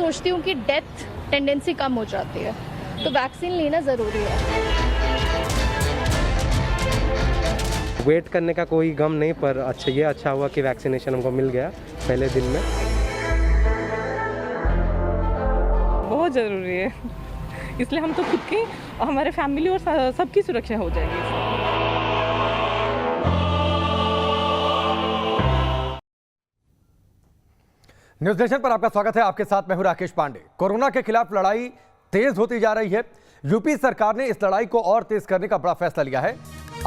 सोचती हूँ कि डेथ टेंडेंसी कम हो जाती है, तो वैक्सीन लेना ज़रूरी है। वेट करने का कोई गम नहीं, पर अच्छा हुआ कि वैक्सीनेशन हमको मिल गया पहले दिन में। बहुत ज़रूरी है, इसलिए हम तो खुद की, हमारे फैमिली और सबकी सुरक्षा हो जाएगी। न्यूज़ नेशन पर आपका स्वागत है। आपके साथ मैं हूं राकेश पांडे। कोरोना के खिलाफ लड़ाई तेज होती जा रही है। यूपी सरकार ने इस लड़ाई को और तेज करने का बड़ा फैसला लिया है।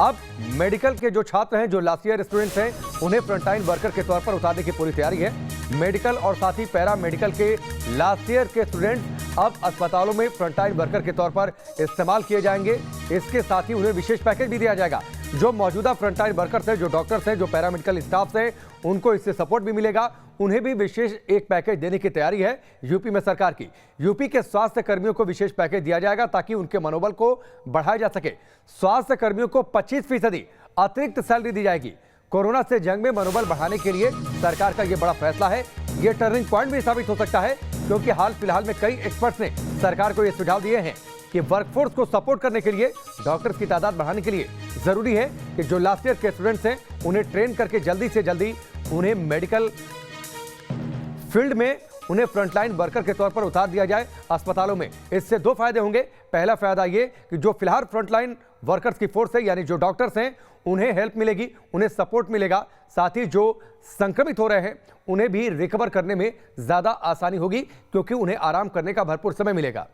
अब मेडिकल के जो छात्र हैं, जो लास्ट ईयर स्टूडेंट्स हैं, उन्हें फ्रंटलाइन वर्कर के तौर पर उतारने की पूरी तैयारी है। मेडिकल और साथ ही पैरा मेडिकल के लास्ट ईयर के स्टूडेंट्स अब अस्पतालों में फ्रंटलाइन वर्कर के तौर पर इस्तेमाल किए जाएंगे। इसके साथ ही उन्हें विशेष पैकेज भी दिया जाएगा। जो मौजूदा फ्रंटलाइन वर्कर्स हैं, जो डॉक्टर्स हैं, जो पैरामेडिकल स्टाफ हैं, उनको इससे सपोर्ट भी मिलेगा। उन्हें भी विशेष एक पैकेज देने की तैयारी है यूपी में सरकार की। यूपी के स्वास्थ्य कर्मियों को विशेष पैकेज दिया जाएगा ताकि उनके मनोबल को बढ़ाया जा सके। स्वास्थ्य कर्मियों को 25% अतिरिक्त सैलरी दी जाएगी। कोरोना से जंग में मनोबल बढ़ाने के लिए सरकार का यह बड़ा फैसला है। यह टर्निंग पॉइंट भी साबित हो सकता है, क्योंकि हाल फिलहाल में कई एक्सपर्ट्स ने सरकार को यह सुझाव दिए हैं कि वर्कफोर्स को सपोर्ट करने के लिए, डॉक्टर्स की तादाद बढ़ाने के लिए जरूरी है कि जो लास्ट ईयर के स्टूडेंट्स हैं, उन्हें ट्रेन करके जल्दी से जल्दी उन्हें मेडिकल फील्ड में, उन्हें फ्रंटलाइन वर्कर के तौर पर उतार दिया जाए अस्पतालों में। इससे दो फायदे होंगे। पहला फायदा ये कि जो फिलहाल फ्रंटलाइन वर्कर्स की फोर्स है, यानी जो डॉक्टर्स हैं, उन्हें हेल्प मिलेगी, उन्हें सपोर्ट मिलेगा। साथ ही जो संक्रमित हो रहे हैं, उन्हें भी रिकवर करने में ज्यादा आसानी होगी, क्योंकि उन्हें आराम करने का भरपूर समय मिलेगा।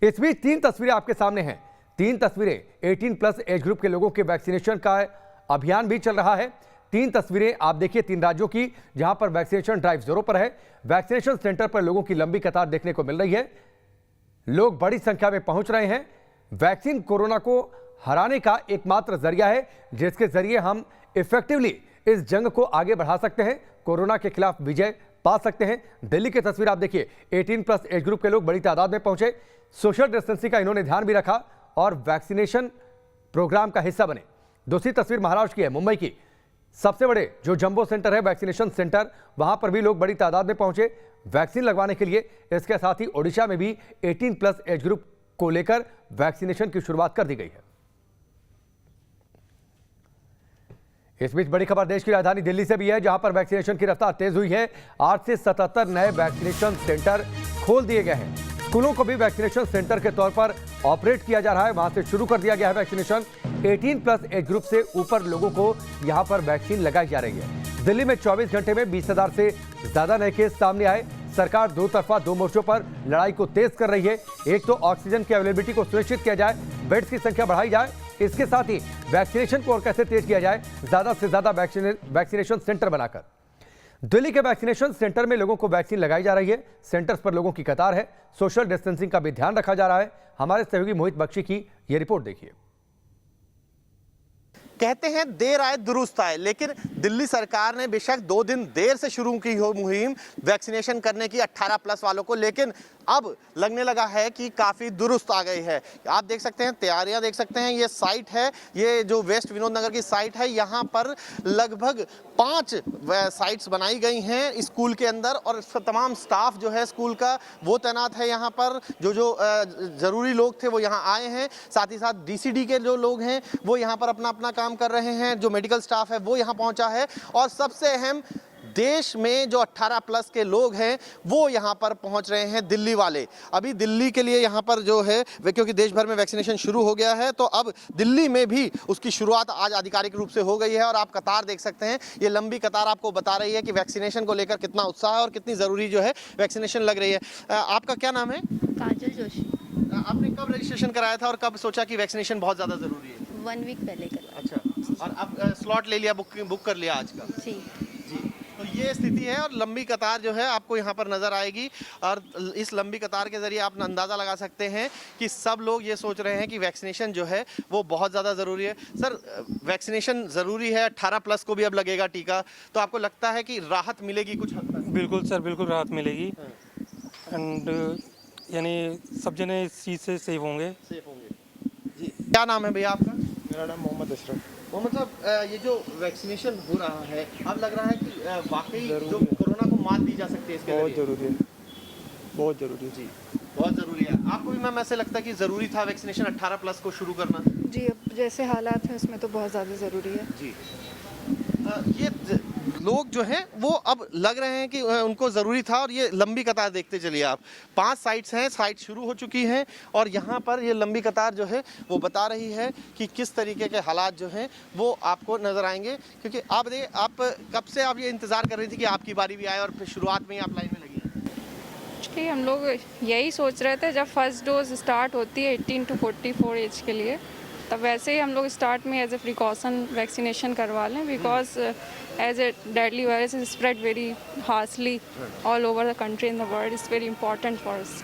इस बीच 3 तस्वीरें आपके सामने हैं। 3 तस्वीरें 18+ एज ग्रुप के लोगों के वैक्सीनेशन का अभियान भी चल रहा है। 3 तस्वीरें आप देखिए 3 राज्यों की, जहां पर वैक्सीनेशन ड्राइव जोरों पर है। वैक्सीनेशन सेंटर पर लोगों की लंबी कतार देखने को मिल रही है। लोग बड़ी संख्या में पहुंच रहे हैं। वैक्सीन कोरोना को हराने का एकमात्र जरिया है, जिसके जरिए हम इफेक्टिवली इस जंग को आगे बढ़ा सकते हैं, कोरोना के खिलाफ विजय पा सकते हैं। दिल्ली की तस्वीर आप देखिए, 18+ एज ग्रुप के लोग बड़ी तादाद में पहुंचे। सोशल डिस्टेंसिंग का इन्होंने ध्यान भी रखा और वैक्सीनेशन प्रोग्राम का हिस्सा बने। दूसरी तस्वीर महाराष्ट्र की है, मुंबई की। सबसे बड़े जो जंबो सेंटर है, वैक्सीनेशन सेंटर, वहां पर भी लोग बड़ी तादाद में पहुंचे वैक्सीन लगवाने के लिए। इसके साथ ही ओडिशा में भी 18+ एज ग्रुप को लेकर वैक्सीनेशन की शुरुआत कर दी गई है। इस बीच बड़ी खबर देश की राजधानी दिल्ली से भी है, जहां पर वैक्सीनेशन की रफ्तार तेज हुई है। 8 से 77 नए वैक्सीनेशन सेंटर खोल दिए गए हैं। स्कूलों को भी वैक्सीनेशन सेंटर के तौर पर ऑपरेट किया जा रहा है, वहां से शुरू कर दिया गया है वैक्सीनेशन। 18+ एज ग्रुप से ऊपर लोगों को यहां पर वैक्सीन लगाई जा रही है। दिल्ली में 24 घंटे में 20,000 से ज्यादा नए केस सामने आए। सरकार दो तरफा 2 मोर्चों पर लड़ाई को तेज कर रही है। एक तो ऑक्सीजन की अवेलेबिलिटी को सुनिश्चित किया जाए, बेड्स की संख्या बढ़ाई जाए। इसके साथ ही वैक्सीनेशन को और कैसे तेज किया जाए, ज्यादा से ज्यादा वैक्सीनेशन सेंटर बनाकर। दिल्ली के वैक्सीनेशन सेंटर में लोगों को वैक्सीन लगाई जा रही है। सेंटर्स पर लोगों की कतार है। सोशल डिस्टेंसिंग का भी ध्यान रखा जा रहा है। हमारे सहयोगी मोहित बख्शी की यह रिपोर्ट देखिए। कहते हैं देर आए दुरुस्त आए, लेकिन दिल्ली सरकार ने बेशक 2 दिन देर से शुरू की हो मुहिम वैक्सीनेशन करने की 18+ वालों को, लेकिन अब लगने लगा है कि काफ़ी दुरुस्त आ गई है। आप देख सकते हैं, तैयारियां देख सकते हैं। ये साइट है, ये जो वेस्ट विनोद नगर की साइट है, यहाँ पर लगभग 5 साइट्स बनाई गई हैं स्कूल के अंदर, और तमाम स्टाफ जो है स्कूल का वो तैनात है यहाँ पर। जो ज़रूरी लोग थे वो यहाँ आए हैं। साथ ही साथ DCD के जो लोग हैं वो यहाँ पर अपना अपना काम कर रहे हैं। जो मेडिकल स्टाफ है वो यहाँ पहुँचा है। और सबसे अहम, देश में जो 18+ के लोग हैं वो यहाँ पर पहुँच रहे हैं, दिल्ली वाले। अभी दिल्ली के लिए यहाँ पर जो है वे, क्योंकि देश भर में वैक्सीनेशन शुरू हो गया है, तो अब दिल्ली में भी उसकी शुरुआत आज आधिकारिक रूप से हो गई है। और आप कतार देख सकते हैं, ये लंबी कतार आपको बता रही है कि वैक्सीनेशन को लेकर कितना उत्साह है और कितनी ज़रूरी जो है वैक्सीनेशन लग रही है। आपका क्या नाम है? काजल जोशी। आपने कब रजिस्ट्रेशन कराया था और कब सोचा कि वैक्सीनेशन बहुत ज़्यादा ज़रूरी है? 1 वीक पहले करवाया। अच्छा, और आप स्लॉट ले लिया, बुक कर लिया आज का? जी। तो ये स्थिति है और लंबी कतार जो है आपको यहाँ पर नज़र आएगी। और इस लंबी कतार के ज़रिए आप अंदाज़ा लगा सकते हैं कि सब लोग ये सोच रहे हैं कि वैक्सीनेशन जो है वो बहुत ज़्यादा ज़रूरी है। सर, वैक्सीनेशन ज़रूरी है, 18+ को भी अब लगेगा टीका, तो आपको लगता है कि राहत मिलेगी कुछ हद तक? बिल्कुल सर, बिल्कुल राहत मिलेगी। एंड यानी सब जने इस चीज़ से सेफ होंगे। जी, क्या नाम है भैया आपका? मेरा नाम मोहम्मद अशरफ। मोहम्मद साहब, ये जो वैक्सीनेशन हो रहा है, अब लग रहा है कि वाकई जो कोरोना को मात दी जा सकती है इसके बहुत जरिए? ज़रूरी है। बहुत ज़रूरी जी बहुत ज़रूरी है। आपको भी मैम ऐसे लगता है कि ज़रूरी था वैक्सीनेशन 18 प्लस को शुरू करना? जी, अब जैसे हालात हैं उसमें तो बहुत ज़्यादा ज़रूरी है। जी लोग जो हैं वो अब लग रहे हैं कि उनको ज़रूरी था, और ये लंबी कतार देखते चलिए आप, 5 साइट्स हैं, साइट शुरू हो चुकी हैं और यहाँ पर ये लंबी कतार जो है वो बता रही है कि किस तरीके के हालात जो हैं वो आपको नज़र आएंगे। क्योंकि आप देखिए, आप कब से आप ये इंतज़ार कर रही थी कि आपकी बारी भी आए और फिर शुरुआत में ही आप लाइन में लगी हैं? एक्चुअली हम लोग यही सोच रहे थे जब फर्स्ट डोज स्टार्ट होती है 18 to 44 एज के लिए, तब वैसे ही हम लोग स्टार्ट में एज ए प्रिकॉशन वैक्सीनेशन करवा लें, because as a deadly virus is spread very harshly all over the country in the world, is very important for us.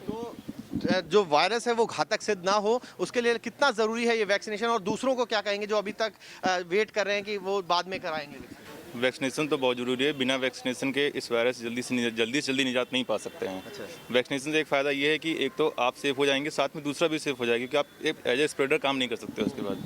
तो जो वायरस है वो घातक सिद्ध ना हो, उसके लिए कितना ज़रूरी है ये वैक्सीनेशन, और दूसरों को क्या कहेंगे जो अभी तक वेट कर रहे हैं कि वो बाद में कराएंगे? वैक्सीनेशन तो बहुत ज़रूरी है। बिना वैक्सीनेशन के इस वायरस से जल्दी निजात नहीं पा सकते हैं। अच्छा। वैक्सीनेशन से एक फ़ायदा ये है कि एक तो आप सेफ हो जाएंगे, साथ में दूसरा भी सेफ हो जाएगा, क्योंकि आप एक एज ए स्प्रेडर काम नहीं कर सकते उसके बाद।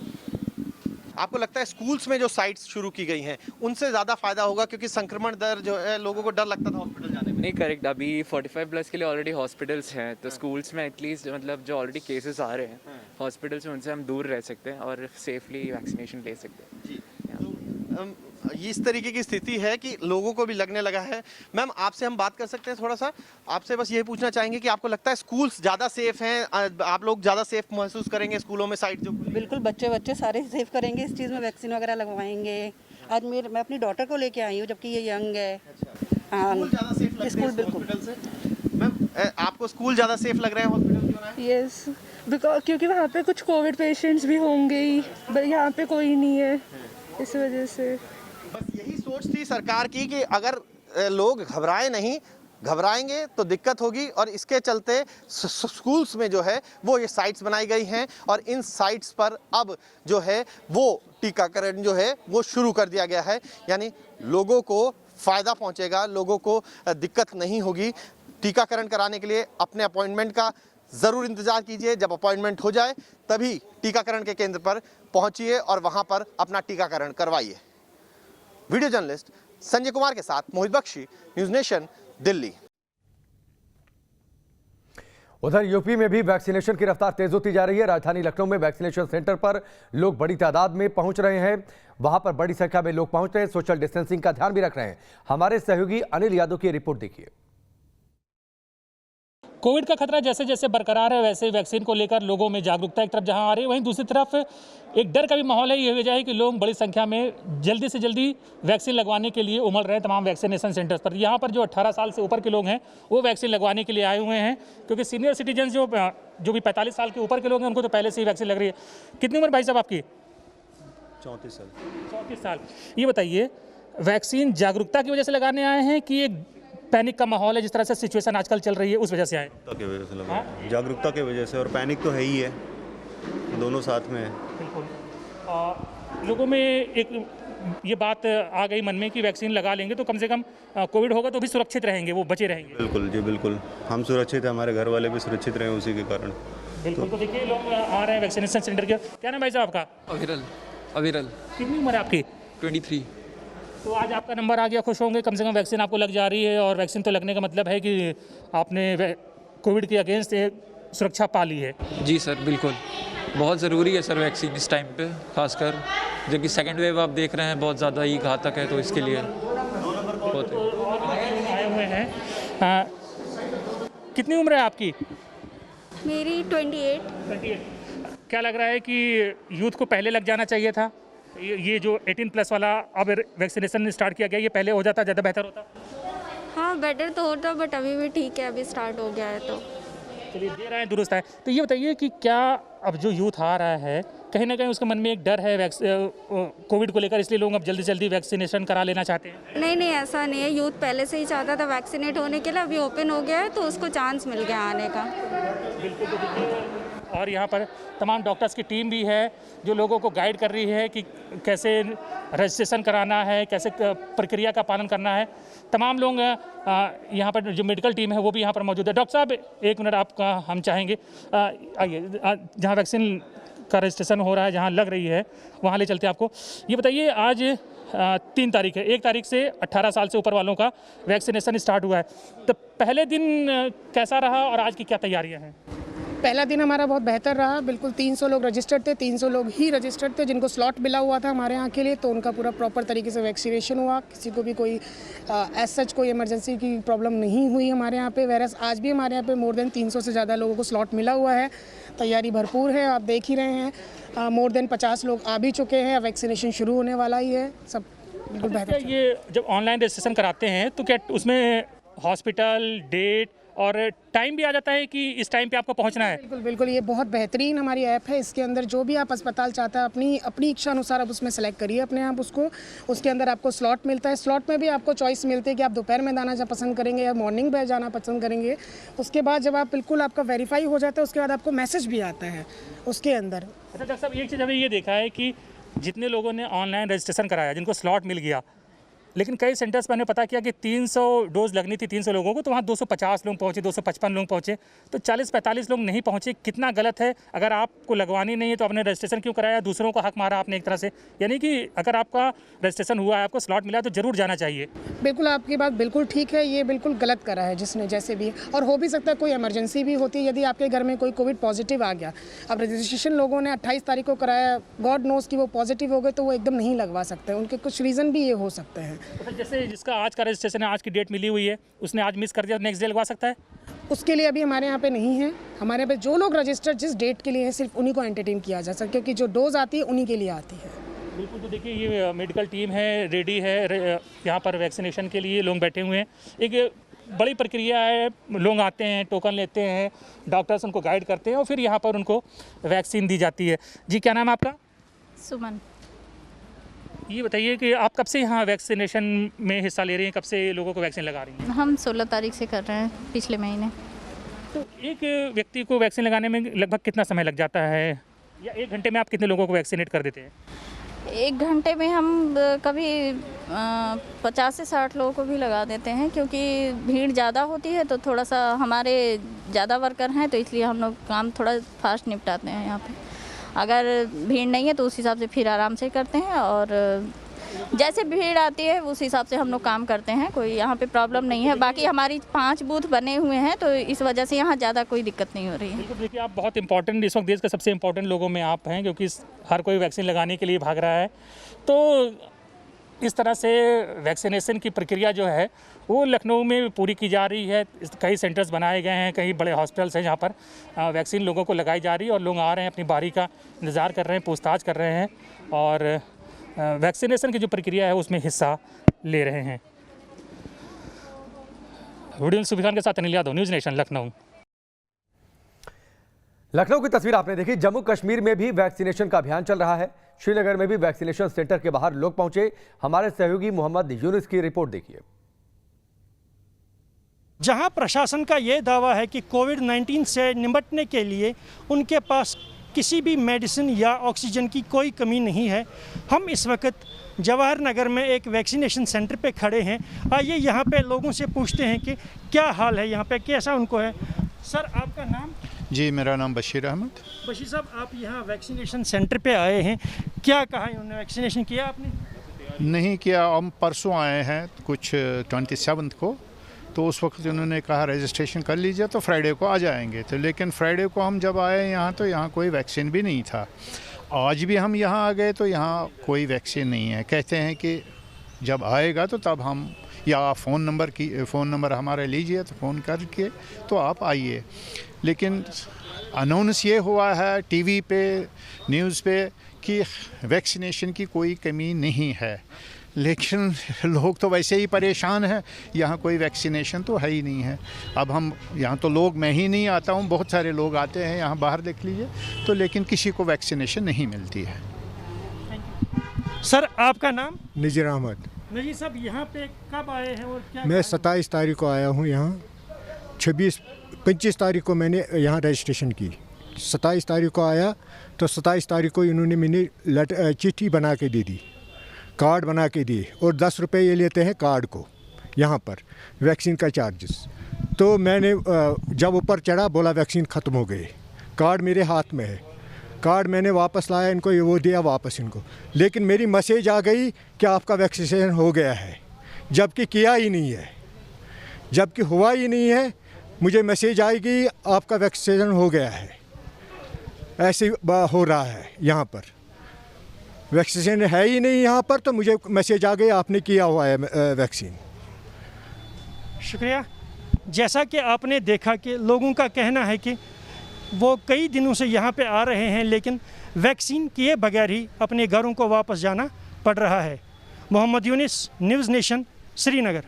आपको लगता है स्कूल्स में जो साइट्स शुरू की गई हैं उनसे ज़्यादा फायदा होगा, क्योंकि संक्रमण दर जो है, लोगों को डर लगता था हॉस्पिटल जाने में? नहीं, करेक्ट। अभी 45 प्लस के लिए ऑलरेडी हॉस्पिटल्स हैं, तो स्कूल्स में एटलीस्ट मतलब जो ऑलरेडी केसेस आ रहे हैं हॉस्पिटल्स में, उनसे हम दूर रह सकते हैं और सेफली वैक्सीनेशन ले सकते हैं। जी तो इस तरीके की स्थिति है कि लोगों को भी लगने लगा है। मैम आपसे हम बात कर सकते हैं थोड़ा सा? आपसे बस यही पूछना चाहेंगे कि आपको लगता है स्कूल्स ज़्यादा सेफ हैं, आप लोग ज़्यादा सेफ महसूस करेंगे स्कूलों में साइट जो? बिल्कुल, बच्चे सारे सेफ करेंगे इस चीज़ में, वैक्सीन वगैरह लगवाएंगे। आज मैं अपनी डॉटर को लेके आई हूँ, जबकि ये यंग है। स्कूल ज़्यादा सेफ लग रहे हैं स्कूल बिल्कुल हॉस्पिटल से? मैम आपको स्कूल ज़्यादा सेफ लग रहे हैं हॉस्पिटल क्यों ना? यस, बिकॉज क्योंकि वहाँ पे कुछ कोविड पेशेंट्स भी होंगे ही, यहाँ पे कोई नहीं है, इस वजह से। बस यही सोच थी सरकार की कि अगर लोग घबराए नहीं, घबराएंगे तो दिक्कत होगी, और इसके चलते स्कूल्स में जो है वो ये साइट्स बनाई गई हैं, और इन साइट्स पर अब जो है वो टीकाकरण जो है वो शुरू कर दिया गया है। यानी लोगों को फ़ायदा पहुंचेगा, लोगों को दिक्कत नहीं होगी। टीकाकरण कराने के लिए अपने अपॉइंटमेंट का ज़रूर इंतज़ार कीजिए। जब अपॉइंटमेंट हो जाए तभी टीकाकरण के केंद्र पर पहुंचिए और वहां पर अपना टीकाकरण करवाइए। वीडियो जर्नलिस्ट संजय कुमार के साथ मोहित बख्शी, न्यूज़ नेशन, दिल्ली। उधर यूपी में भी वैक्सीनेशन की रफ्तार तेज होती जा रही है। राजधानी लखनऊ में वैक्सीनेशन सेंटर पर लोग बड़ी तादाद में पहुंच रहे हैं। वहां पर बड़ी संख्या में लोग पहुंच रहे हैं, सोशल डिस्टेंसिंग का ध्यान भी रख रहे हैं। हमारे सहयोगी अनिल यादव की रिपोर्ट देखिए। कोविड का खतरा जैसे जैसे बरकरार है, वैसे वैक्सीन को लेकर लोगों में जागरूकता एक तरफ जहां आ रही है, वहीं दूसरी तरफ एक डर का भी माहौल है। ये वजह है कि लोग बड़ी संख्या में जल्दी से जल्दी वैक्सीन लगवाने के लिए उमड़ रहे हैं तमाम वैक्सीनेशन सेंटर्स पर। यहाँ पर जो 18 साल से ऊपर के लोग हैं वो वैक्सीन लगवाने के लिए आए हुए हैं, क्योंकि सीनियर सिटीजन जो भी 45 साल के ऊपर के लोग हैं उनको तो पहले से ही वैक्सीन लग रही है। कितनी उम्र भाई साहब आपकी? 34 साल। 34 साल। ये बताइए, वैक्सीन जागरूकता की वजह से लगाने आए हैं कि एक पैनिक का माहौल है, जिस तरह से सिचुएशन आजकल चल रही है उस वजह से आए? की वजह से लगा, जागरूकता की वजह से, और पैनिक तो है ही है, दोनों साथ में है। बिल्कुल। लोगों में एक ये बात आ गई मन में कि वैक्सीन लगा लेंगे तो कम से कम कोविड होगा तो भी सुरक्षित रहेंगे, वो बचे रहेंगे। बिल्कुल जी, बिल्कुल, हम सुरक्षित हैं, हमारे घर वाले भी सुरक्षित रहे उसी के कारण। बिल्कुल। तो देखिए लोग आ रहे हैं वैक्सीनेशन सेंटर के। क्या नाम भाई साहब आपका? अविरल। कितनी उम्र है आपकी? 23। तो आज आपका नंबर आ गया, खुश होंगे, कम से कम वैक्सीन आपको लग जा रही है, और वैक्सीन तो लगने का मतलब है कि आपने कोविड के अगेंस्ट सुरक्षा पा ली है। जी सर, बिल्कुल, बहुत ज़रूरी है सर वैक्सीन इस टाइम पे, खासकर जबकि सेकेंड वेव आप देख रहे हैं बहुत ज़्यादा ही घातक है, तो इसके लिए बहुत आए हुए हैं। कितनी उम्र है आपकी? मेरी 28। क्या लग रहा है कि यूथ को पहले लग जाना चाहिए था? ये जो 18 प्लस वाला अब वैक्सीनेशन स्टार्ट किया गया, ये पहले हो जाता ज़्यादा बेहतर होता? हाँ, बेटर तो होता, बट अभी भी ठीक है, अभी स्टार्ट हो गया है तो चलिए, दे रहे हैं, दुरुस्त है। तो ये बताइए कि क्या अब जो यूथ आ रहा है कहीं ना कहीं उसके मन में एक डर है कोविड को लेकर, इसलिए लोग अब जल्दी जल्दी वैक्सीनेशन करा लेना चाहते हैं? नहीं, ऐसा नहीं है। यूथ पहले से ही चाहता था वैक्सीनेट होने के लिए, अभी ओपन हो गया है तो उसको चांस मिल गया आने का। बिल्कुल। और यहाँ पर तमाम डॉक्टर्स की टीम भी है जो लोगों को गाइड कर रही है कि कैसे रजिस्ट्रेशन कराना है, कैसे प्रक्रिया का पालन करना है। तमाम लोग यहाँ पर जो मेडिकल टीम है वो भी यहाँ पर मौजूद है। डॉक्टर साहब, एक मिनट आपका हम चाहेंगे, आइए, जहाँ वैक्सीन का रजिस्ट्रेशन हो रहा है, जहाँ लग रही है वहाँ ले चलते हैं आपको। ये बताइए, आज 3 तारीख है, 1 तारीख से 18 साल से ऊपर वालों का वैक्सीनेशन स्टार्ट हुआ है, तो पहले दिन कैसा रहा और आज की क्या तैयारियाँ हैं? पहला दिन हमारा बहुत बेहतर रहा। बिल्कुल 300 लोग रजिस्टर्ड थे, 300 लोग ही रजिस्टर्ड थे जिनको स्लॉट मिला हुआ था हमारे यहाँ के लिए, तो उनका पूरा प्रॉपर तरीके से वैक्सीनेशन हुआ। किसी को भी कोई एज सच कोई इमरजेंसी की प्रॉब्लम नहीं हुई हमारे यहाँ पे। वैरस आज भी हमारे यहाँ पे मोर देन 300 से ज़्यादा लोगों को स्लॉट मिला हुआ है। तैयारी भरपूर है, आप देख ही रहे हैं। मोर देन 50 लोग आ भी चुके हैं, वैक्सीनेशन शुरू होने वाला ही है। सब बिल्कुल बेहतर। ये जब ऑनलाइन रजिस्ट्रेशन कराते हैं तो क्या उसमें हॉस्पिटल, डेट और टाइम भी आ जाता है कि इस टाइम पे आपको पहुंचना है? बिल्कुल बिल्कुल, ये बहुत बेहतरीन हमारी ऐप है। इसके अंदर जो भी आप अस्पताल चाहते हैं अपनी इच्छा अनुसार आप उसमें सेलेक्ट करिए अपने आप उसको। उसके अंदर आपको स्लॉट मिलता है। स्लॉट में भी आपको चॉइस मिलती है कि आप दोपहर में जाना पसंद करेंगे या मॉर्निंग में जाना पसंद करेंगे। उसके बाद जब आप बिल्कुल आपका वेरीफाई हो जाता है, उसके बाद आपको मैसेज भी आता है उसके अंदर। अच्छा डॉक्टर साहब, एक चीज़ हमें ये देखा है कि जितने लोगों ने ऑनलाइन रजिस्ट्रेशन कराया, जिनको स्लॉट मिल गया, लेकिन कई सेंटर्स पर मैंने पता किया कि 300 डोज लगनी थी 300 लोगों को, तो वहाँ 250 लोग पहुँचे, 255 लोग पहुँचे, तो 40-45 लोग नहीं पहुँचे। कितना गलत है? अगर आपको लगवानी नहीं है तो आपने रजिस्ट्रेशन क्यों कराया? दूसरों को हक मारा आपने एक तरह से। यानी कि अगर आपका रजिस्ट्रेशन हुआ है, आपको स्लॉट मिला है, तो ज़रूर जाना चाहिए। बिल्कुल, आपकी बात बिल्कुल ठीक है। ये बिल्कुल गलत करा है जिसने, जैसे भी। और हो भी सकता है कोई इमरजेंसी भी होती है, यदि आपके घर में कोई कोविड पॉजिटिव आ गया। अब रजिस्ट्रेशन लोगों ने 28 तारीख को कराया, गॉड नोज कि वो पॉजिटिव हो गए, तो वो एकदम नहीं लगवा सकते। उनके कुछ रीज़न भी ये हो सकते हैं। जैसे जिसका आज का रजिस्ट्रेशन है, आज की डेट मिली हुई है, उसने आज मिस कर दिया, नेक्स्ट डे लगवा सकता है? उसके लिए अभी हमारे यहाँ पे नहीं है। हमारे यहाँ पे जो लोग रजिस्टर्ड जिस डेट के लिए है, सिर्फ उन्हीं को एंटरटेन किया जा सकता है, क्योंकि जो डोज आती है उन्हीं के लिए आती है। बिल्कुल। तो देखिए, ये मेडिकल टीम है, रेडी है यहाँ पर वैक्सीनेशन के लिए। लोग बैठे हुए हैं। एक बड़ी प्रक्रिया है, लोग आते हैं, टोकन लेते हैं, डॉक्टर्स उनको गाइड करते हैं और फिर यहाँ पर उनको वैक्सीन दी जाती है। जी, क्या नाम है आपका? सुमन। ये बताइए कि आप कब से यहाँ वैक्सीनेशन में हिस्सा ले रही हैं, कब से लोगों को वैक्सीन लगा रही हैं? हम 16 तारीख से कर रहे हैं, पिछले महीने। तो एक व्यक्ति को वैक्सीन लगाने में लगभग कितना समय लग जाता है, या 1 घंटे में आप कितने लोगों को वैक्सीनेट कर देते हैं? 1 घंटे में हम कभी 50 से 60 लोगों को भी लगा देते हैं, क्योंकि भीड़ ज़्यादा होती है तो थोड़ा सा हमारे ज़्यादा वर्कर हैं, तो इसलिए हम लोग काम थोड़ा फास्ट निपटाते हैं यहाँ पे। अगर भीड़ नहीं है तो उस हिसाब से फिर आराम से करते हैं, और जैसे भीड़ आती है उस हिसाब से हम लोग काम करते हैं। कोई यहाँ पे प्रॉब्लम नहीं है। बाकी हमारी 5 बूथ बने हुए हैं, तो इस वजह से यहाँ ज़्यादा कोई दिक्कत नहीं हो रही है। बिल्कुल। देखिए, आप बहुत इंपॉर्टेंट, इस वक्त देश के सबसे इंपॉर्टेंट लोगों में आप हैं, क्योंकि हर कोई वैक्सीन लगाने के लिए भाग रहा है। तो इस तरह से वैक्सीनेशन की प्रक्रिया जो है वो लखनऊ में पूरी की जा रही है। कई सेंटर्स बनाए गए हैं, कई बड़े हॉस्पिटल्स हैं जहाँ पर वैक्सीन लोगों को लगाई जा रही है, और लोग आ रहे हैं, अपनी बारी का इंतज़ार कर रहे हैं, पूछताछ कर रहे हैं और वैक्सीनेशन की जो प्रक्रिया है उसमें हिस्सा ले रहे हैं। वीडियो सुबिखान के साथ अनिल यादव, न्यूज़ नेशन, लखनऊ। लखनऊ की तस्वीर आपने देखी। जम्मू कश्मीर में भी वैक्सीनेशन का अभियान चल रहा है। श्रीनगर में भी वैक्सीनेशन सेंटर के बाहर लोग पहुंचे। हमारे सहयोगी मोहम्मद यूनुस की रिपोर्ट देखिए। जहां प्रशासन का ये दावा है कि कोविड-19 से निपटने के लिए उनके पास किसी भी मेडिसिन या ऑक्सीजन की कोई कमी नहीं है, हम इस वक्त जवाहर नगर में एक वैक्सीनेशन सेंटर पे खड़े हैं। आइए यहाँ पे लोगों से पूछते हैं कि क्या हाल है यहाँ पे, कैसा उनको है। सर, आपका नाम? जी, मेरा नाम बशीर अहमद। बशीर साहब, आप यहाँ वैक्सीनेशन सेंटर पे आए हैं, क्या कहा है उन्होंने? वैक्सीनेशन किया आपने? नहीं किया, हम परसों आए हैं कुछ 27 को, तो उस वक्त उन्होंने कहा रजिस्ट्रेशन कर लीजिए तो फ्राइडे को आ जाएंगे। तो लेकिन फ्राइडे को हम जब आए यहाँ तो यहाँ कोई वैक्सीन भी नहीं था। आज भी हम यहाँ आ गए तो यहाँ कोई वैक्सीन नहीं है। कहते हैं कि जब आएगा तो तब हम, या आप फ़ोन नंबर हमारे लीजिए तो फ़ोन करके तो आप आइए। लेकिन अनाउंस ये हुआ है टीवी पे, न्यूज़ पे कि वैक्सीनेशन की कोई कमी नहीं है, लेकिन लोग तो वैसे ही परेशान हैं। यहाँ कोई वैक्सीनेशन तो है ही नहीं है। अब हम यहाँ तो लोग, मैं ही नहीं आता हूँ, बहुत सारे लोग आते हैं यहाँ, बाहर देख लीजिए तो, लेकिन किसी को वैक्सीनेशन नहीं मिलती है। सर, आपका नाम? नज़ीर अहमद। नज़ीर साहब, यहाँ पे कब आए हैं और क्या? मैं 27 तारीख को आया हूँ यहाँ। 25 तारीख को मैंने यहाँ रजिस्ट्रेशन की। 27 तारीख को आया तो 27 तारीख को इन्होंने मैंने चिट्ठी बना के दे दी, कार्ड बना के दिए, और 10 रुपये ये लेते हैं कार्ड को यहाँ पर, वैक्सीन का चार्जेस। तो मैंने जब ऊपर चढ़ा बोला वैक्सीन ख़त्म हो गई। कार्ड मेरे हाथ में है, कार्ड मैंने वापस लाया इनको, ये वो दिया वापस इनको, लेकिन मेरी मैसेज आ गई कि आपका वैक्सीनेशन हो गया है, जबकि किया ही नहीं है, जबकि हुआ ही नहीं है। मुझे मैसेज आएगी आपका वैक्सीनेशन हो गया है, ऐसे हो रहा है। यहाँ पर वैक्सीनेशन है ही नहीं यहाँ पर, तो मुझे मैसेज आ गया आपने किया हुआ है वैक्सीन। शुक्रिया। जैसा कि आपने देखा कि लोगों का कहना है कि वो कई दिनों से यहाँ पे आ रहे हैं, लेकिन वैक्सीन किए बगैर ही अपने घरों को वापस जाना पड़ रहा है। Mohammad Yunis, news nation, Srinagar.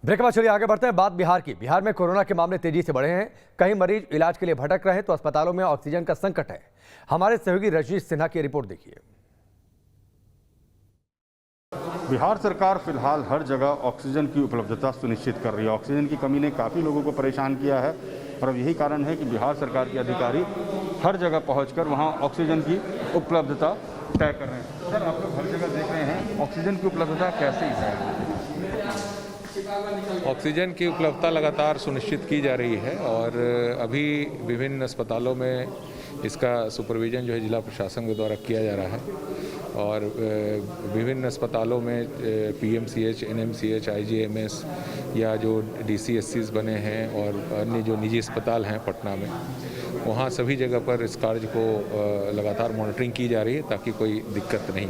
Break के बाद चलिए आगे बढ़ते हैं। बात बिहार की। बिहार में कोरोना के मामले तेजी से बढ़े हैं। कई मरीज इलाज के लिए भटक रहे हैं तो अस्पतालों में ऑक्सीजन का संकट है। हमारे सहयोगी रजनीश सिन्हा की रिपोर्ट देखिए। बिहार सरकार फिलहाल हर जगह ऑक्सीजन की उपलब्धता सुनिश्चित कर रही है। ऑक्सीजन की कमी ने काफ़ी लोगों को परेशान किया है और अब यही कारण है कि बिहार सरकार के अधिकारी हर जगह पहुंचकर वहां ऑक्सीजन की उपलब्धता तय कर रहे हैं। सर, आप लोग हर जगह देख रहे हैं, ऑक्सीजन की उपलब्धता कैसे है? ऑक्सीजन की उपलब्धता लगातार सुनिश्चित की जा रही है और अभी विभिन्न अस्पतालों में इसका सुपरविजन जो है जिला प्रशासन के द्वारा किया जा रहा है और विभिन्न अस्पतालों में PMCH, NMCH, IGMS या जो DCSCs बने हैं और अन्य जो निजी अस्पताल हैं पटना में, वहाँ सभी जगह पर इस कार्य को लगातार मॉनिटरिंग की जा रही है ताकि कोई दिक्कत नहीं।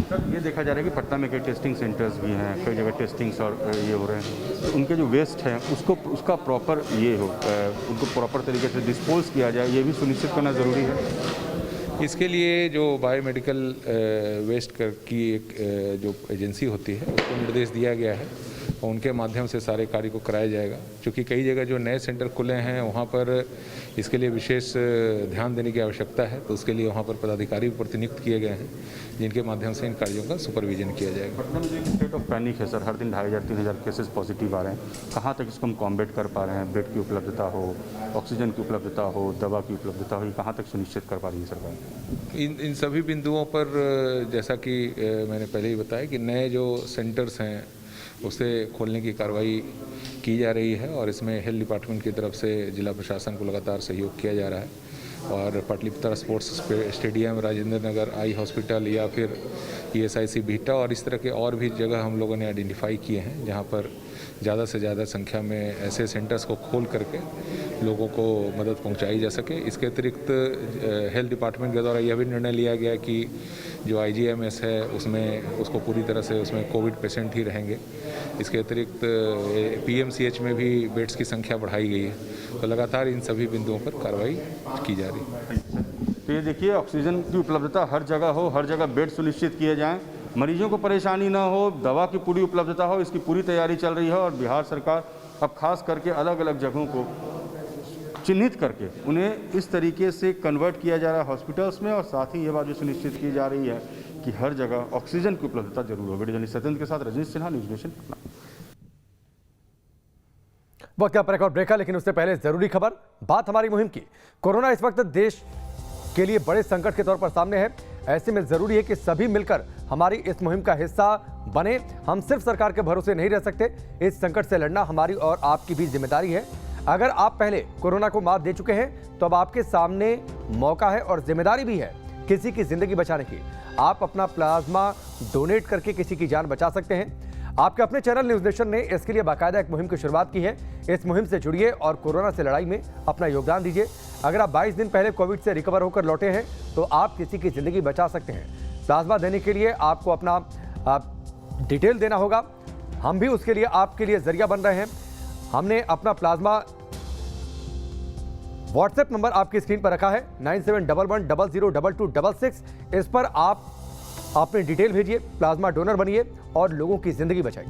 सर, ये देखा जा रहा है कि पटना में कई टेस्टिंग सेंटर्स भी हैं, कई जगह टेस्टिंग्स और ये हो रहे हैं, तो उनके जो वेस्ट हैं उसका प्रॉपर उनको प्रॉपर तरीके से डिस्पोज किया जाए, ये भी सुनिश्चित करना ज़रूरी है। इसके लिए जो बायोमेडिकल वेस्ट की एक जो एजेंसी होती है उसको निर्देश दिया गया है और उनके माध्यम से सारे कार्य को कराया जाएगा। क्योंकि कई जगह जो नए सेंटर खुले हैं वहाँ पर इसके लिए विशेष ध्यान देने की आवश्यकता है, तो उसके लिए वहाँ पर पदाधिकारी प्रतिनियुक्त किए गए हैं जिनके माध्यम से इन कार्यों का सुपरविजन किया जाएगा। पटना में जो एक स्टेट ऑफ पैनिक है सर, हर दिन 2500-3000 केसेस पॉजिटिव आ रहे हैं, कहाँ तक इसको हम कॉम्बेट कर पा रहे हैं? बेड की उपलब्धता हो, ऑक्सीजन की उपलब्धता हो, दवा की उपलब्धता हो, कहाँ तक सुनिश्चित कर पा रही है सरकार? इन सभी बिंदुओं पर जैसा कि मैंने पहले ही बताया कि नए जो सेंटर्स हैं उसे खोलने की कार्रवाई की जा रही है और इसमें हेल्थ डिपार्टमेंट की तरफ से जिला प्रशासन को लगातार सहयोग किया जा रहा है और Pataliputra sports stadium, Rajendra Nagar eye hospital या फिर ESIC बीटा और इस तरह के और भी जगह हम लोगों ने आइडेंटिफाई किए हैं जहां पर ज़्यादा से ज़्यादा संख्या में ऐसे सेंटर्स को खोल करके लोगों को मदद पहुंचाई जा सके। इसके अतिरिक्त हेल्थ डिपार्टमेंट के द्वारा यह भी निर्णय लिया गया कि जो IGMS है उसमें उसको पूरी तरह से उसमें कोविड पेशेंट ही रहेंगे। इसके अतिरिक्त PMCH में भी बेड्स की संख्या बढ़ाई गई है, तो लगातार इन सभी बिंदुओं पर कार्रवाई की जा रही है। तो ये देखिए, ऑक्सीजन की उपलब्धता हर जगह हो, हर जगह बेड सुनिश्चित किए जाएं, मरीजों को परेशानी ना हो, दवा की पूरी उपलब्धता हो, इसकी पूरी तैयारी चल रही है और बिहार सरकार अब खास करके अलग अलग जगहों को चिन्हित करके उन्हें इस तरीके से कन्वर्ट किया जा रहा है हॉस्पिटल्स में और साथ ही ये बात भी सुनिश्चित की जा रही है कि हर जगह ऑक्सीजन की उपलब्धता जरूर हो। वीडियो जर्नलिस्ट सत्येंद्र के साथ रजनीश सिन्हा, न्यूज़ नेशन पटना। वक्त का एक और ब्रेक है, लेकिन उससे पहले जरूरी खबर। बात हमारी मुहिम की। कोरोना इस वक्त देश के लिए बड़े संकट के तौर पर सामने है। ऐसे में जरूरी है कि सभी मिलकर हमारी इस मुहिम का हिस्सा बने। हम सिर्फ सरकार के भरोसे नहीं रह सकते। इस संकट से लड़ना हमारी और आपकी भी जिम्मेदारी है। अगर आप पहले कोरोना को मात दे चुके हैं तो अब आपके सामने मौका है और जिम्मेदारी भी है किसी की जिंदगी बचाने की। आप अपना प्लाज्मा डोनेट करके किसी की जान बचा सकते हैं। आपके अपने चैनल न्यूज़ नेशन ने इसके लिए बाकायदा एक मुहिम की शुरुआत की है। इस मुहिम से जुड़िए और कोरोना से लड़ाई में अपना योगदान दीजिए। अगर आप 22 दिन पहले कोविड से रिकवर होकर लौटे हैं तो आप किसी की ज़िंदगी बचा सकते हैं। प्लाज्मा देने के लिए आपको अपना डिटेल देना होगा। हम भी उसके लिए आपके लिए जरिया बन रहे हैं। हमने अपना प्लाज्मा व्हाट्सएप नंबर आपकी स्क्रीन पर रखा है 9711002266। इस पर आप अपनी डिटेल भेजिए, प्लाज्मा डोनर बनिए और लोगों की जिंदगी बचाइए।